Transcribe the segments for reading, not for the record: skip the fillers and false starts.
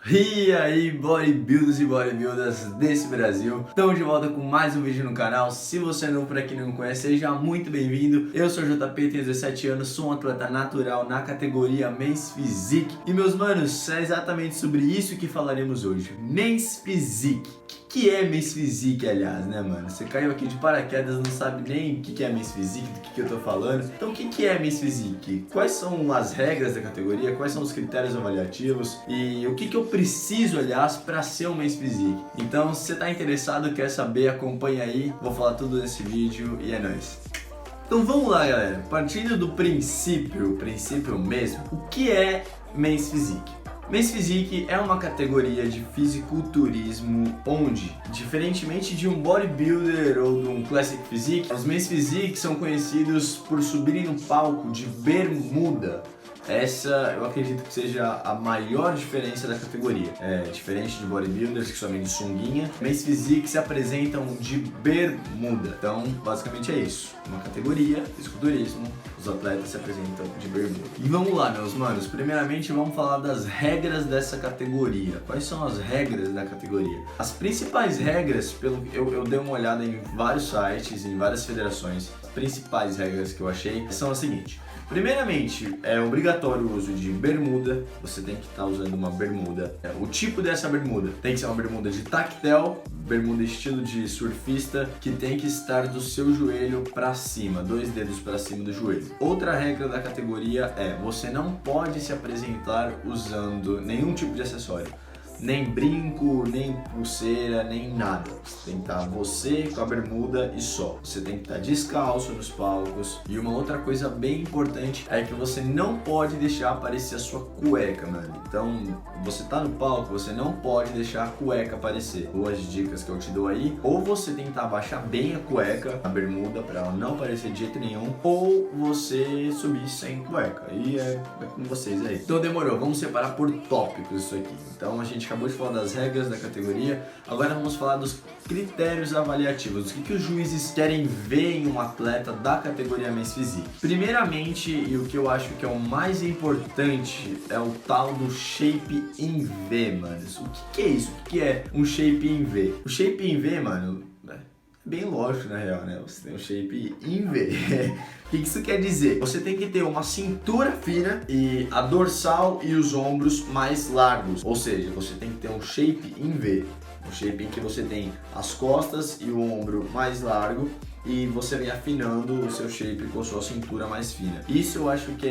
E aí, bodybuilders e bodybuilders desse Brasil, estamos de volta com mais um vídeo no canal. Se você é novo por aqui e não me conhece, seja muito bem-vindo. Eu sou o JP, tenho 17 anos, sou um atleta natural na categoria Men's Physique. E meus manos, é exatamente sobre isso que falaremos hoje, Men's Physique. O que é Men's Physique, aliás, né, mano? Você caiu aqui de paraquedas, não sabe nem o que é Men's Physique, do que eu tô falando. Então, o que é Men's Physique? Quais são as regras da categoria? Quais são os critérios avaliativos? E o que eu preciso, aliás, para ser um Men's Physique? Então, se você tá interessado, quer saber, acompanha aí. Vou falar tudo nesse vídeo e é nóis. Então, vamos lá, galera. Partindo do princípio mesmo, o que é Men's Physique? Men's Physique é uma categoria de fisiculturismo onde, diferentemente de um bodybuilder ou de um classic physique, os Men's Physique são conhecidos por subirem no palco de bermuda. Essa eu acredito que seja a maior diferença da categoria. Diferente de bodybuilders que somente de sunguinha, Men's Physique se apresentam de bermuda. Então, basicamente é isso. Uma categoria, fisiculturismo, os atletas se apresentam de bermuda. E vamos lá, meus manos. Primeiramente, vamos falar das regras dessa categoria. Quais são as regras da categoria? As principais regras, eu dei uma olhada em vários sites, em várias federações. As principais regras que eu achei são as seguintes. Primeiramente, é obrigatório o uso de bermuda, você tem que estar usando uma bermuda. O tipo dessa bermuda tem que ser uma bermuda de tactel, bermuda estilo de surfista, que tem que estar do seu joelho para cima, 2 dedos para cima do joelho. Outra regra da categoria é, você não pode se apresentar usando nenhum tipo de acessório. Nem brinco, nem pulseira, nem nada. Você tem que estar você com a bermuda e só. Você tem que estar descalço nos palcos. E uma outra coisa bem importante é que você não pode deixar aparecer a sua cueca, mano. Então, você tá no palco, você não pode deixar a cueca aparecer. Duas dicas que eu te dou aí. Ou você tentar abaixar bem a cueca, a bermuda, para ela não aparecer de jeito nenhum. Ou você subir sem cueca. E é com vocês aí. Então demorou, vamos separar por tópicos isso aqui. Então a gente acabou de falar das regras da categoria, agora vamos falar dos critérios avaliativos, o que os juízes querem ver em um atleta da categoria Men's Physique. Primeiramente, e o que eu acho que é o mais importante, é o tal do shape em V, mano. O que é isso? O que é um shape em V? O shape em V, mano, é bem lógico na real, né? Você tem um shape em V. O que isso quer dizer? Você tem que ter uma cintura fina e a dorsal e os ombros mais largos. Ou seja, você tem que ter um shape em V. Um shape em que você tem as costas e o ombro mais largo e você vem afinando o seu shape com a sua cintura mais fina. Isso eu acho que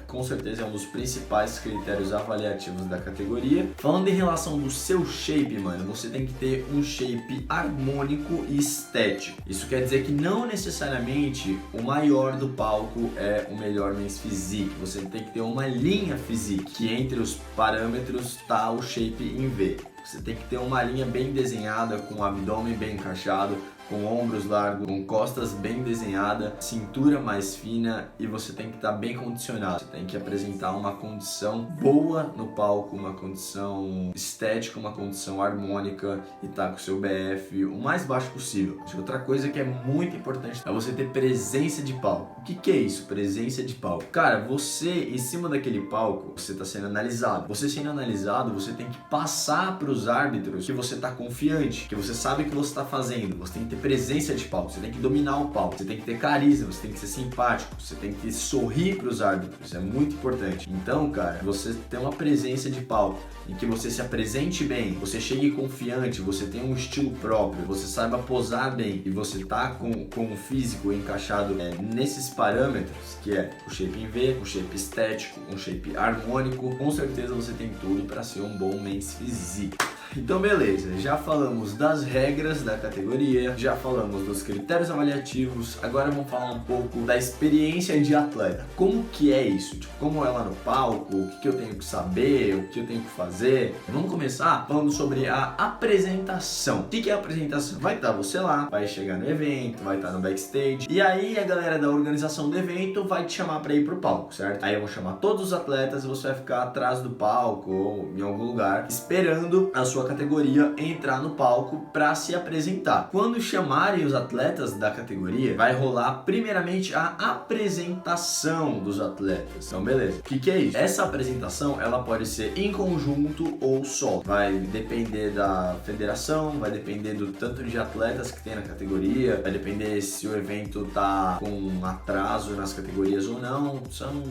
com certeza é um dos principais critérios avaliativos da categoria. Falando em relação do seu shape, mano, você tem que ter um shape harmônico e estético. Isso quer dizer que não necessariamente o maior do palco é o melhor Men's Physique. Você tem que ter uma linha physique, que entre os parâmetros tá o shape em V. Você tem que ter uma linha bem desenhada, com o abdômen bem encaixado, com ombros largos, com costas bem desenhada, cintura mais fina e você tem que estar bem condicionado. Você tem que apresentar uma condição boa no palco, uma condição estética, uma condição harmônica e estar com o seu BF o mais baixo possível. Outra coisa que é muito importante é você ter presença de palco. O que é isso, presença de palco? Cara, você em cima daquele palco, você está sendo analisado. Você sendo analisado, você tem que passar para os árbitros que você está confiante, que você sabe o que você está fazendo. Você tem que ter presença de palco, você tem que dominar o palco, você tem que ter carisma, você tem que ser simpático, você tem que sorrir para os árbitros, é muito importante. Então, cara, você tem uma presença de palco em que você se apresente bem, você chegue confiante, você tem um estilo próprio, você saiba posar bem e você tá com o físico encaixado nesses parâmetros, que é o shape em V, um shape estético, um shape harmônico, com certeza você tem tudo para ser um bom Men's Physique. Então beleza, já falamos das regras da categoria, já falamos dos critérios avaliativos, agora vamos falar um pouco da experiência de atleta. Como que é isso? Tipo, como é lá no palco, o que eu tenho que saber, o que eu tenho que fazer? Vamos começar falando sobre a apresentação. O que é a apresentação? Vai estar você lá, vai chegar no evento, vai estar no backstage, e aí a galera da organização do evento vai te chamar para ir pro palco, certo? Aí eu vou chamar todos os atletas e você vai ficar atrás do palco ou em algum lugar esperando a sua sua categoria entrar no palco para se apresentar. Quando chamarem os atletas da categoria, vai rolar primeiramente a apresentação dos atletas. Então, beleza. O que é isso? Essa apresentação, ela pode ser em conjunto ou só. Vai depender da federação, vai depender do tanto de atletas que tem na categoria, vai depender se o evento tá com atraso nas categorias ou não.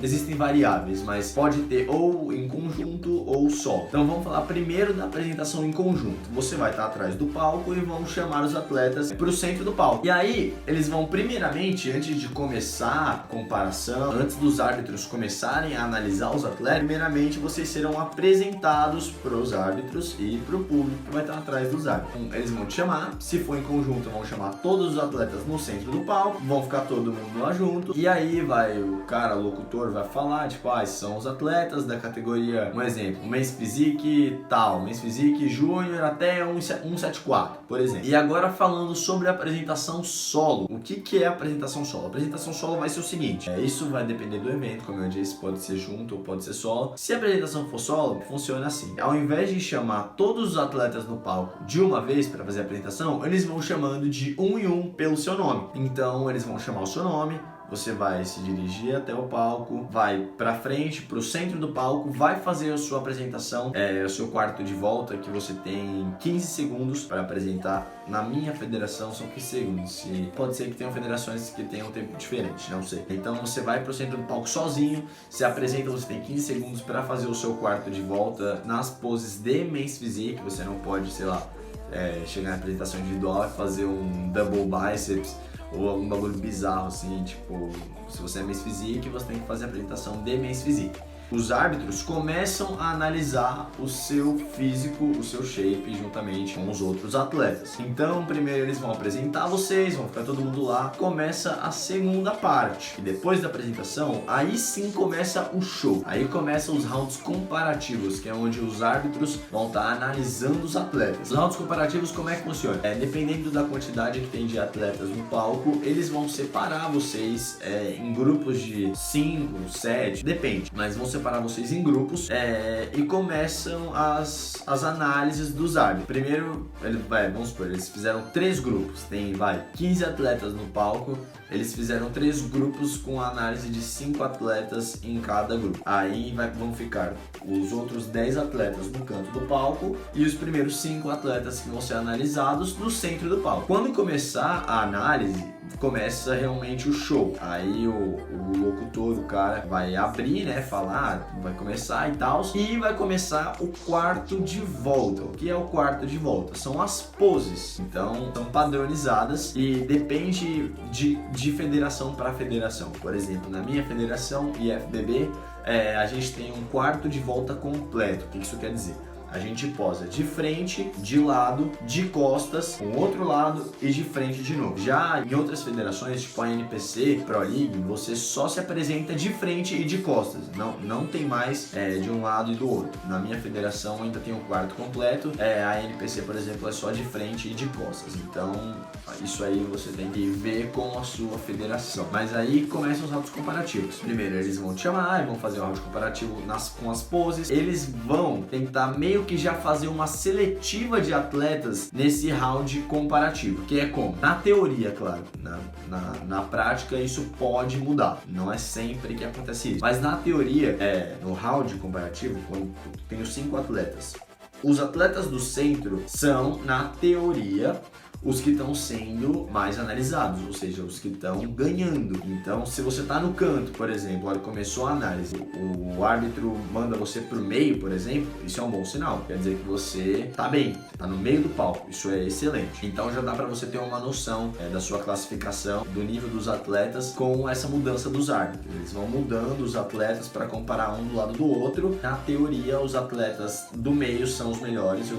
Existem variáveis, mas pode ter ou em conjunto ou só. Então vamos falar primeiro da apresentação em conjunto. Você vai estar atrás do palco e vão chamar os atletas para o centro do palco. E aí eles vão primeiramente, antes de começar a comparação, antes dos árbitros começarem a analisar os atletas, primeiramente vocês serão apresentados para os árbitros e para o público que vai estar atrás dos árbitros. Então, eles vão te chamar, se for em conjunto vão chamar todos os atletas no centro do palco, vão ficar todo mundo lá junto, e aí vai o cara, o locutor vai falar, tipo, são os atletas da categoria, um exemplo, Men's Physique tal, Men's Physique Júnior até 174, por exemplo. E agora falando sobre a apresentação solo. O que é a apresentação solo? A apresentação solo vai ser o seguinte, isso vai depender do evento, como eu disse, pode ser junto ou pode ser solo. Se a apresentação for solo, funciona assim. Ao invés de chamar todos os atletas no palco de uma vez para fazer a apresentação, eles vão chamando de um em um pelo seu nome. Então eles vão chamar o seu nome, você vai se dirigir até o palco, vai pra frente, pro centro do palco, vai fazer a sua apresentação, o seu quarto de volta, que você tem 15 segundos para apresentar. Na minha federação são 15 segundos, e pode ser que tenham federações que tenham um tempo diferente, não sei. Então você vai pro centro do palco sozinho, se apresenta, você tem 15 segundos para fazer o seu quarto de volta nas poses de Men's Physique. Você não pode, sei lá, chegar na apresentação individual e fazer um double biceps ou algum bagulho bizarro assim, tipo, se você é Men's Physique, você tem que fazer a apresentação de Men's Physique. Os árbitros começam a analisar o seu físico, o seu shape, juntamente com os outros atletas. Então, primeiro eles vão apresentar vocês, vão ficar todo mundo lá. Começa a segunda parte. E depois da apresentação, aí sim começa o show. Aí começam os rounds comparativos, que é onde os árbitros vão estar analisando os atletas. Os rounds comparativos, como é que funciona? Dependendo da quantidade que tem de atletas no palco, eles vão separar vocês em grupos de 5, 7, depende, mas vão separar vocês em grupos e começam as análises dos árbitros. Primeiro, vamos supor, eles fizeram 3 grupos, tem 15 atletas no palco, eles fizeram 3 grupos com a análise de 5 atletas em cada grupo. Aí vão ficar os outros 10 atletas no canto do palco e os primeiros 5 atletas que vão ser analisados no centro do palco. Quando começar a análise, começa realmente o show. Aí o locutor, o cara, vai abrir, falar, vai começar e tal, e vai começar o quarto de volta. O que é o quarto de volta? São as poses. Então, são padronizadas e depende de federação para federação. Por exemplo, na minha federação, IFBB, a gente tem um quarto de volta completo. O que isso quer dizer? A gente posa de frente, de lado, de costas, com outro lado e de frente de novo. Já em outras federações, tipo a NPC, Pro League, você só se apresenta de frente e de costas. Não tem mais de um lado e do outro. Na minha federação ainda tem um quarto completo. A NPC, por exemplo, é só de frente e de costas. Então, isso aí você tem que ver com a sua federação. Mas aí começam os rounds comparativos. Primeiro, eles vão te chamar e vão fazer o round comparativo com as poses. Eles vão tentar meio que já fazer uma seletiva de atletas nesse round comparativo, que é como? Na teoria, claro, na prática isso pode mudar, não é sempre que acontece isso, mas na teoria, no round comparativo, quando tem os 5 atletas, os atletas do centro são, na teoria, os que estão sendo mais analisados, ou seja, os que estão ganhando. Então, se você está no canto, por exemplo, olha, começou a análise, o árbitro manda você pro meio, por exemplo, isso é um bom sinal, quer dizer que você tá bem, tá no meio do palco, isso é excelente. Então já dá para você ter uma noção da sua classificação, do nível dos atletas com essa mudança dos árbitros. Eles vão mudando os atletas para comparar um do lado do outro. Na teoria, os atletas do meio são os melhores,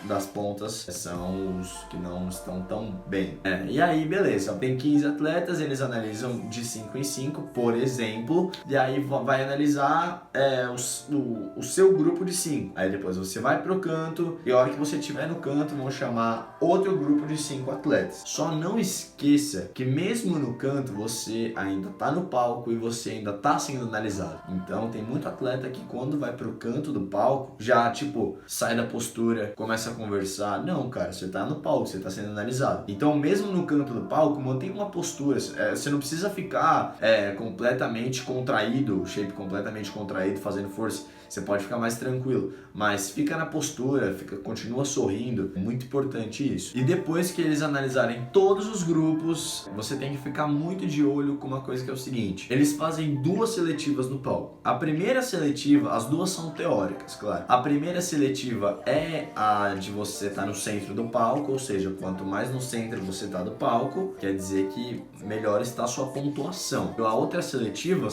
das pontas são os que não estão tão bem. E aí, beleza, tem 15 atletas, eles analisam de 5 em 5, por exemplo, e aí vai analisar o seu grupo de 5. Aí depois você vai pro canto, e a hora que você estiver no canto, vão chamar outro grupo de 5 atletas. Só não esqueça que mesmo no canto, você ainda tá no palco e você ainda tá sendo analisado. Então tem muito atleta que quando vai pro canto do palco, já tipo, sai da postura, começa a conversar. Não, cara, você tá no palco, você tá sendo analisado. Então mesmo no canto do palco, mantém uma postura. Você não precisa ficar completamente contraído, o shape completamente contraído, fazendo força. Você pode ficar mais tranquilo, mas fica na postura, continua sorrindo, é muito importante isso. E depois que eles analisarem todos os grupos, você tem que ficar muito de olho com uma coisa que é o seguinte: eles fazem 2 seletivas no palco. A primeira seletiva, as 2 são teóricas, claro. A primeira seletiva é a de você estar no centro do palco, ou seja, quanto mais no centro você está do palco, quer dizer que melhor está a sua pontuação. A outra seletiva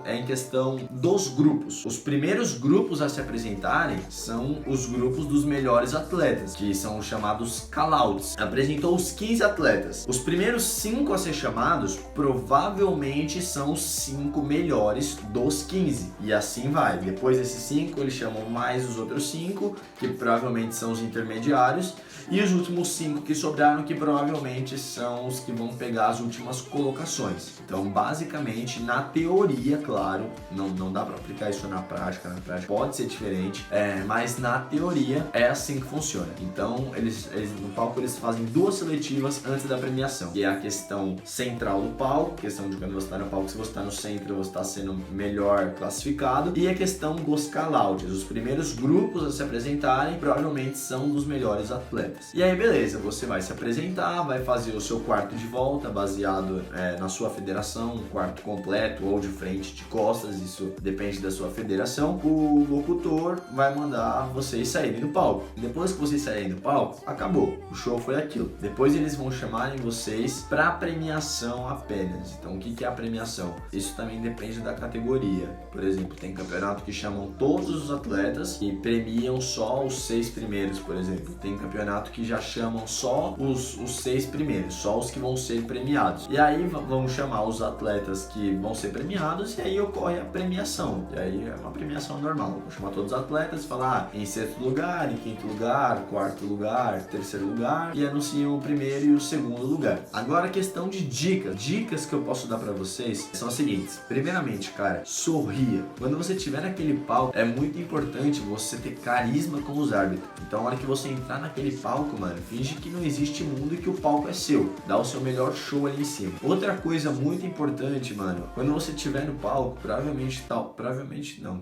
é em questão dos grupos. Os primeiros grupos a se apresentarem são os grupos dos melhores atletas, que são os chamados callouts. Apresentou os 15 atletas. Os primeiros 5 a ser chamados provavelmente são os 5 melhores dos 15. E assim vai. Depois desses 5, eles chamam mais os outros 5, que provavelmente são os intermediários, e os últimos 5 que sobraram, que provavelmente são os que vão pegar as últimas colocações. Então, basicamente, na teoria, claro, não dá para aplicar isso na prática pode ser diferente, mas na teoria é assim que funciona. Então, eles no palco eles fazem 2 seletivas antes da premiação, que é a questão central do palco, questão de quando você está no palco, se você está no centro, você está sendo melhor classificado, e a questão dos callouts, os primeiros grupos a se apresentarem provavelmente são dos melhores atletas. E aí, beleza, você vai se apresentar, vai fazer o seu quarto de volta baseado na sua federação, um quarto completo ou de frente, de costas, isso depende da sua federação. O locutor vai mandar vocês saírem do palco. Depois que vocês saírem do palco, acabou. O show foi aquilo. Depois eles vão chamarem vocês para premiação apenas. Então, o que é a premiação? Isso também depende da categoria. Por exemplo, tem campeonato que chamam todos os atletas e premiam só os 6 primeiros, por exemplo. Tem campeonato que já chamam só os 6 primeiros, só os que vão ser premiados. E aí vão chamar os atletas que vão ser premiados e aí ocorre a premiação. E aí é uma premiação normal. Vou chamar todos os atletas, falar em 6º lugar, em 5º lugar, 4º lugar, 3º lugar, e anunciam o primeiro e o 2º lugar. Agora a questão de dicas que eu posso dar pra vocês são as seguintes. Primeiramente, cara, sorria. Quando você estiver naquele palco, é muito importante você ter carisma com os árbitros. Então, na hora que você entrar naquele palco, mano, finge que não existe mundo e que o palco é seu. Dá o seu melhor show ali em cima. Outra coisa muito importante, mano, quando você estiver no palco,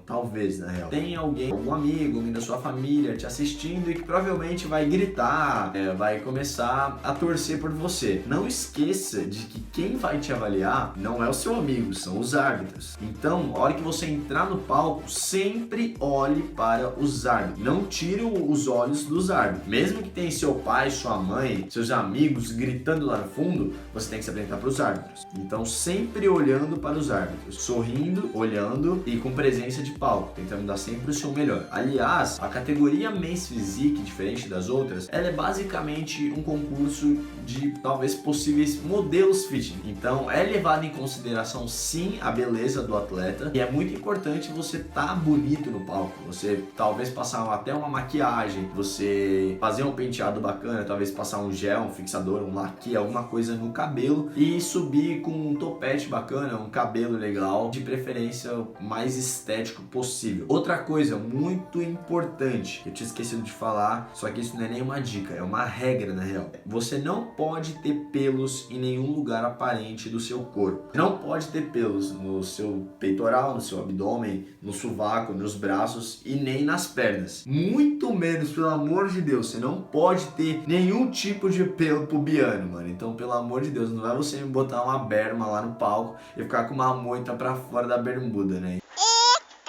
talvez, na real, tem algum amigo, alguém da sua família te assistindo e que provavelmente vai gritar, vai começar a torcer por você. Não esqueça de que quem vai te avaliar não é o seu amigo, são os árbitros. Então, a hora que você entrar no palco, sempre olhe para os árbitros. Não tire os olhos dos árbitros. Mesmo que tenha seu pai, sua mãe, seus amigos gritando lá no fundo, você tem que se apresentar para os árbitros. Então, sempre olhando para os árbitros, sorrindo, olhando e com presença de palco, tentando dar sempre o seu melhor. Aliás, a categoria Men's Physique, diferente das outras, ela é basicamente um concurso de talvez possíveis modelos fitness. Então, é levado em consideração sim a beleza do atleta e é muito importante você estar bonito no palco. Você talvez passar até uma maquiagem, você fazer um penteado bacana, talvez passar um gel, um fixador, um laque, alguma coisa no cabelo e subir com um topete bacana, um cabelo legal, de preferência o mais estético possível. Outra coisa muito importante, eu tinha esquecido de falar, só que isso não é nem uma dica, é uma regra na real. Você não pode ter pelos em nenhum lugar aparente do seu corpo. Você não pode ter pelos no seu peitoral, no seu abdômen, no sovaco, nos braços e nem nas pernas. Muito menos, pelo amor de Deus, você não pode ter nenhum tipo de pelo pubiano, mano. Então, pelo amor de Deus, não vai você me botar uma berma lá no palco e ficar com uma moita pra fora da bermuda, né?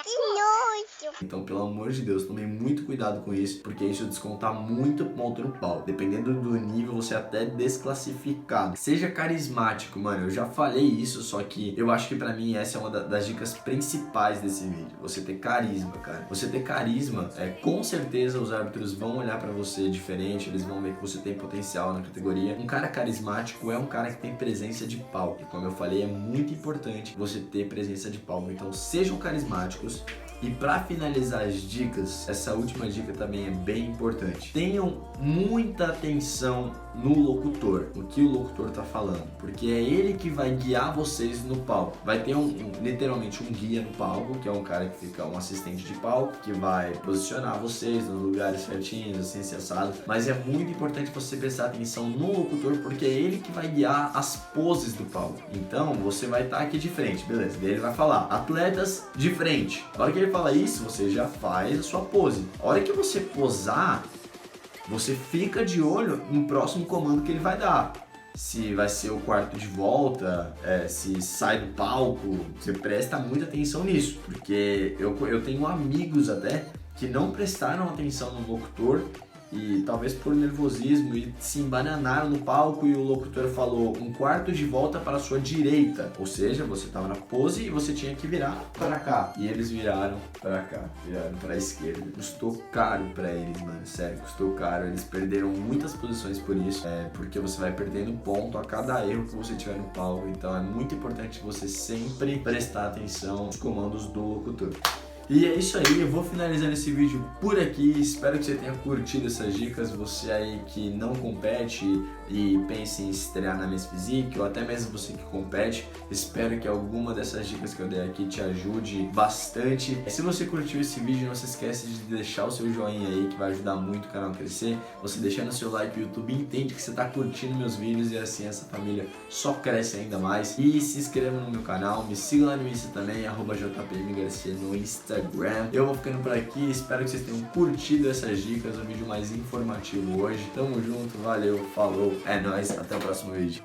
Que nojo! Então, pelo amor de Deus, tomem muito cuidado com isso, porque isso desconta muito ponto no pau. Dependendo do nível, você é até desclassificado. Seja carismático, mano. Eu já falei isso, só que eu acho que pra mim essa é uma das dicas principais desse vídeo. Você ter carisma, cara. Você ter carisma, com certeza os árbitros vão olhar pra você diferente, eles vão ver que você tem potencial na categoria. Um cara carismático é um cara que tem presença de palco. E como eu falei, é muito importante você ter presença de palco. Então, sejam carismáticos. E para finalizar as dicas, essa última dica também é bem importante. Tenham muita atenção no locutor, o que o locutor tá falando, porque é ele que vai guiar vocês no palco. Vai ter literalmente um guia no palco, que é um cara que fica um assistente de palco, que vai posicionar vocês nos lugares certinhos, assim, assado. Mas é muito importante você prestar atenção no locutor, porque é ele que vai guiar as poses do palco. Então, você vai estar aqui de frente, beleza? Daí ele vai falar, atletas de frente. Na hora que ele fala isso, você já faz a sua pose. A hora que você posar, você fica de olho no próximo comando que ele vai dar. Se vai ser o quarto de volta, se sai do palco, você presta muita atenção nisso. Porque eu tenho amigos até que não prestaram atenção no locutor e talvez por nervosismo e se embananaram no palco e o locutor falou um quarto de volta para a sua direita, ou seja, você estava na pose e você tinha que virar para cá, e eles viraram para cá, viraram para a esquerda. Custou caro para eles, mano, sério, custou caro. Eles perderam muitas posições por isso, porque você vai perdendo ponto a cada erro que você tiver no palco. Então é muito importante você sempre prestar atenção nos comandos do locutor. E é isso aí, eu vou finalizando esse vídeo por aqui. Espero que você tenha curtido essas dicas. Você aí que não compete e pensa em estrear na Miss Physique, ou até mesmo você que compete, espero que alguma dessas dicas que eu dei aqui te ajude bastante. Se você curtiu esse vídeo, não se esquece de deixar o seu joinha aí, que vai ajudar muito o canal a crescer. Você deixando o seu like, o YouTube entende que você está curtindo meus vídeos, e assim essa família só cresce ainda mais. E se inscreva no meu canal, me siga lá no Insta também, @jpmgarcia no Instagram. Eu vou ficando por aqui, espero que vocês tenham curtido essas dicas, um vídeo mais informativo hoje. Tamo junto, valeu, falou, é nóis, até o próximo vídeo.